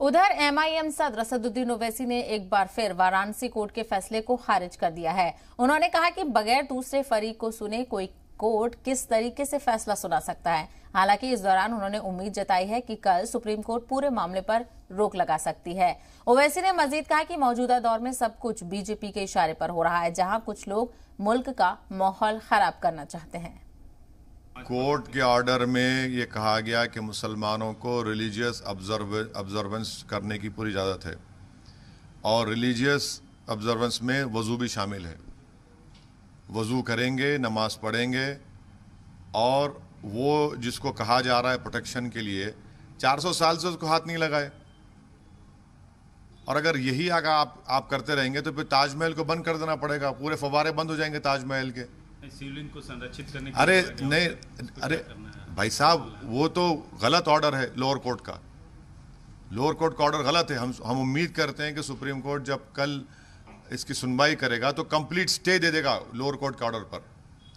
उधर एमआईएम सदर असदुद्दीन ओवैसी ने एक बार फिर वाराणसी कोर्ट के फैसले को खारिज कर दिया है। उन्होंने कहा कि बगैर दूसरे फरीक को सुने कोई कोर्ट किस तरीके से फैसला सुना सकता है। हालांकि इस दौरान उन्होंने उम्मीद जताई है कि कल सुप्रीम कोर्ट पूरे मामले पर रोक लगा सकती है। ओवैसी ने मजीद कहा कि मौजूदा दौर में सब कुछ बीजेपी के इशारे पर हो रहा है, जहां कुछ लोग मुल्क का माहौल खराब करना चाहते हैं। कोर्ट के ऑर्डर में ये कहा गया कि मुसलमानों को रिलीजियस ऑब्जर्वेंस करने की पूरी इजाज़त है और रिलीजियस ऑब्जर्वेंस में वज़ू भी शामिल है। वज़ू करेंगे, नमाज पढ़ेंगे और वो जिसको कहा जा रहा है प्रोटेक्शन के लिए 400 साल से उसको हाथ नहीं लगाए। और अगर यही अगर आप करते रहेंगे तो फिर ताजमहल को बंद कर देना पड़ेगा, पूरे फव्वारे बंद हो जाएंगे ताजमहल के। शिवलिंग को संरक्षित करने के अरे नहीं, अरे भाई साहब वो तो गलत ऑर्डर है लोअर कोर्ट का। लोअर कोर्ट का ऑर्डर गलत है। हम उम्मीद करते हैं कि सुप्रीम कोर्ट जब कल इसकी सुनवाई करेगा तो कंप्लीट स्टे दे देगा लोअर कोर्ट के ऑर्डर पर,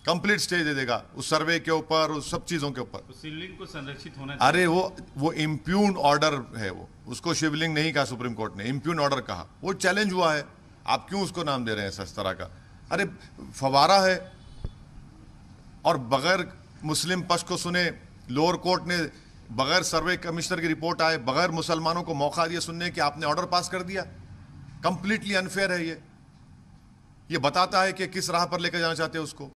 कंप्लीट स्टे दे देगा उस सर्वे के ऊपर, उस सब चीजों के ऊपर। शिवलिंग को संरक्षित होना अरे वो इम्प्यून ऑर्डर है, वो उसको शिवलिंग नहीं कहा सुप्रीम कोर्ट ने, इम्प्यून ऑर्डर कहा। वो चैलेंज हुआ है, आप क्यों उसको नाम दे रहे हैं इस तरह का? अरे फवारा है और बगैर मुस्लिम पक्ष को सुने लोअर कोर्ट ने बगैर सर्वे कमिश्नर की रिपोर्ट आए, बगैर मुसलमानों को मौका दिया सुनने कि आपने ऑर्डर पास कर दिया। कंप्लीटली अनफेयर है ये बताता है कि किस राह पर लेकर जाना चाहते हैं उसको।